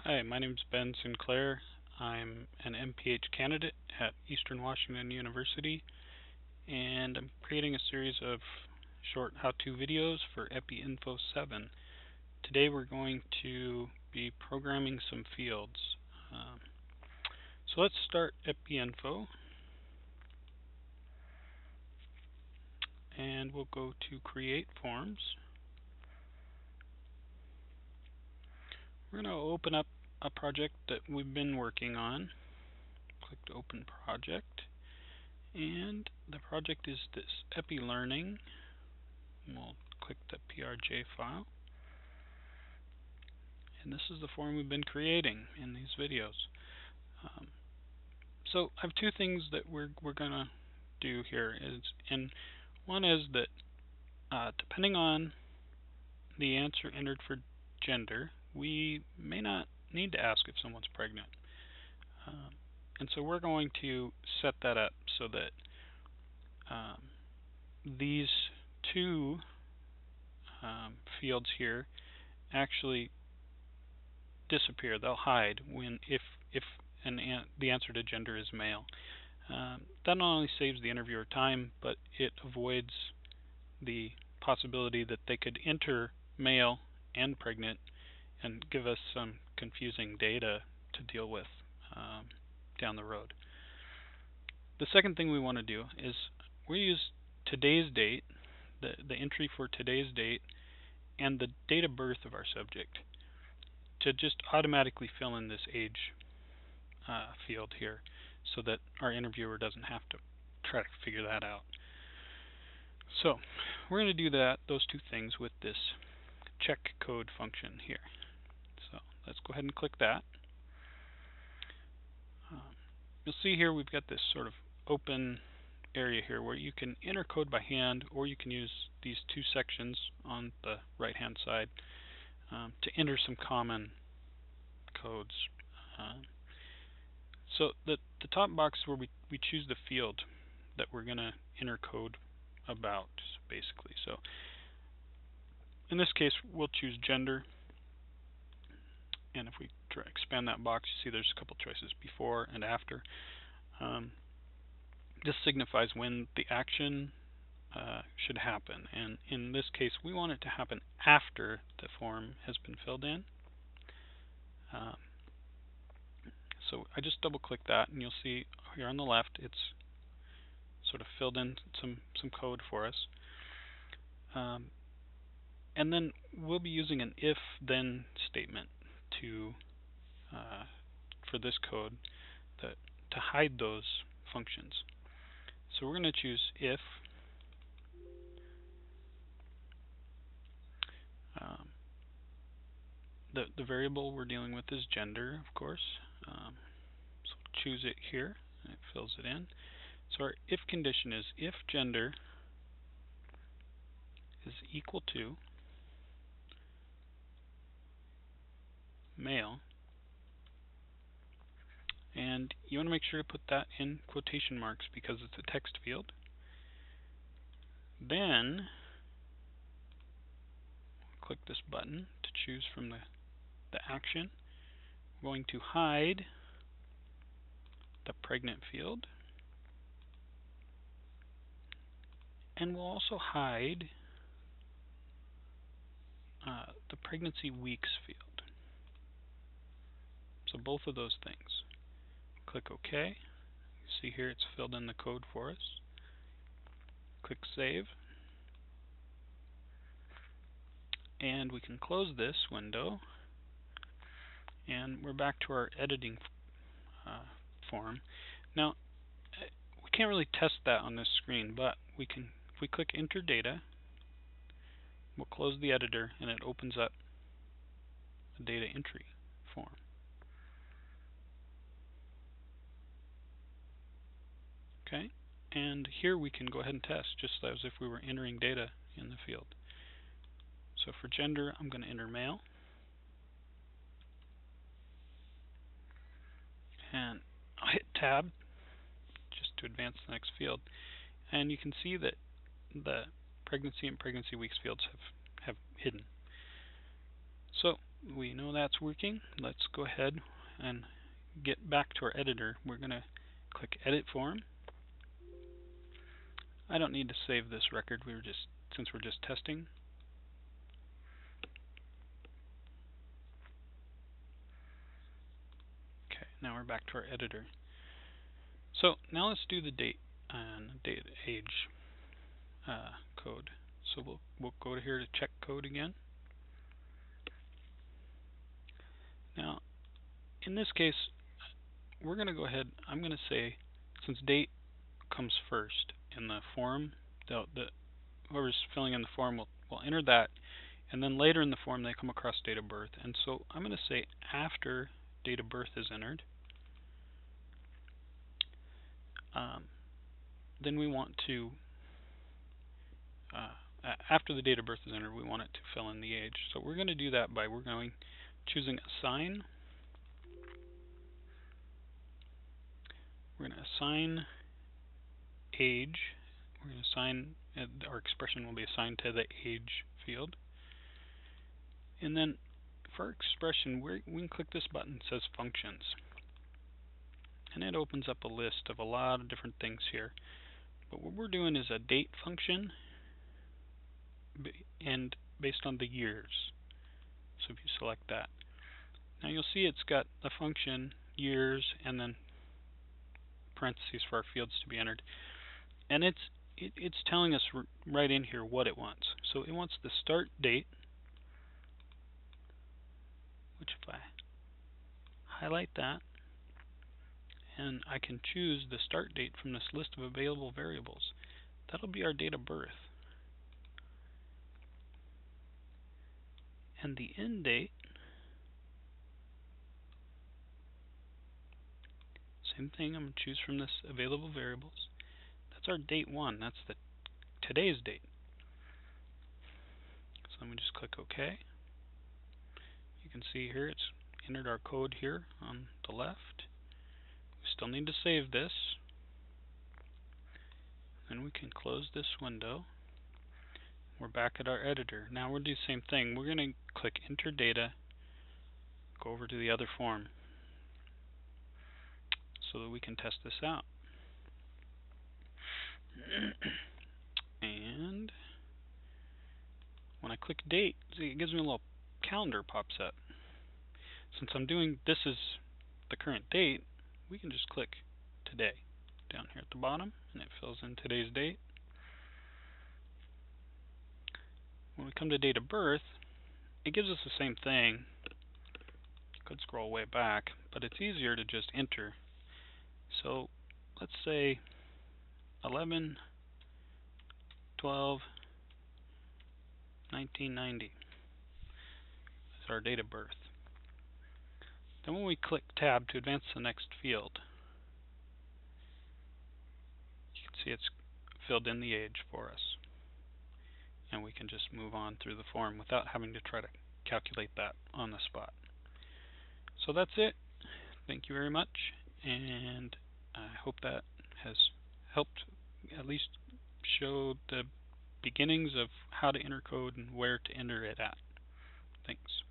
Hi, my name is Ben Sinclair. I'm an MPH candidate at Eastern Washington University, and I'm creating a series of short how-to videos for Epi Info 7. Today we're going to be programming some fields. Um, so let's start Epi Info, and we'll go to Create Forms. We're going to open up a project that we've been working on. Click to Open Project. And the project is this Epi Learning. We'll click the PRJ file. And this is the form we've been creating in these videos. So I have two things that we're gonna do here. And one is that depending on the answer entered for gender, we may not need to ask if someone's pregnant. And so we're going to set that up so that these two fields here actually disappear. They'll hide when if the answer to gender is male. That not only saves the interviewer time, but it avoids the possibility that they could enter male and pregnant and give us some confusing data to deal with down the road. The second thing we want to do is we use today's date, the entry for today's date, and the date of birth of our subject to just automatically fill in this age field here so that our interviewer doesn't have to try to figure that out. So we're going to do those two things with this check code function here. So let's go ahead and click that. You'll see here we've got this sort of open area here where you can enter code by hand, or you can use these two sections on the right hand side to enter some common codes. So the top box where we choose the field that we're going to enter code about, basically. So in this case, we'll choose gender. And if we expand that box, you see there's a couple choices, before and after. This signifies when the action should happen. And in this case, we want it to happen after the form has been filled in. So I just double click that, and you'll see here on the left it's sort of filled in some code for us. And then we'll be using an if-then statement for this code to hide those functions. So we're going to choose if the variable we're dealing with is gender, of course. So choose it here, and it fills it in. So our if condition is if gender is equal to male, and you want to make sure to put that in quotation marks because it's a text field. Then click this button to choose from the action. We're going to hide the pregnant field, and we'll also hide the pregnancy weeks field. So both of those things. Click OK. You see here it's filled in the code for us. Click Save. And we can close this window. And we're back to our editing form. Now, we can't really test that on this screen, but we can. If we click Enter Data, we'll close the editor, and it opens up a data entry form. Okay, and here we can go ahead and test just as if we were entering data in the field. So for gender, I'm going to enter male. And I'll hit Tab just to advance the next field. And you can see that the pregnancy and pregnancy weeks fields have hidden. So we know that's working. Let's go ahead and get back to our editor. We're going to click Edit Form. I don't need to save this record. Since we're just testing. Okay, now we're back to our editor. So now let's do the date and date age code. So we'll go to here to check code again. Now, in this case, we're going to go ahead. I'm going to say, since date comes first in the form, whoever's filling in the form will enter that, and then later in the form they come across date of birth. And so I'm going to say after date of birth is entered, then we want to after the date of birth is entered, we want it to fill in the age. So we're going to do that by choosing assign. We're going to assign age. We're going to assign our expression will be assigned to the age field. And then for our expression, we can click this button that says functions. And it opens up a list of a lot of different things here. But what we're doing is a date function and based on the years. So if you select that, now you'll see it's got the function years and then parentheses for our fields to be entered. And it's telling us right in here what it wants. So it wants the start date, which if I highlight that, and I can choose the start date from this list of available variables. That'll be our date of birth. And the end date, same thing, I'm going to choose from this available variables. That's our date 1, that's today's date. So let me just click OK. You can see here it's entered our code here on the left. We still need to save this. Then we can close this window. We're back at our editor. Now we'll do the same thing. We're going to click Enter Data, go over to the other form so that we can test this out. And when I click Date, see, it gives me a little calendar pops up. Since I'm doing this is the current date, we can just click Today down here at the bottom, and it fills in today's date. When we come to date of birth, it gives us the same thing. You could scroll way back, but it's easier to just enter. So let's say 11/12/1990 is our date of birth. Then when we click Tab to advance to the next field, you can see it's filled in the age for us. And we can just move on through the form without having to try to calculate that on the spot. So that's it. Thank you very much, and I hope that has helped at least show the beginnings of how to enter code and where to enter it at. Thanks.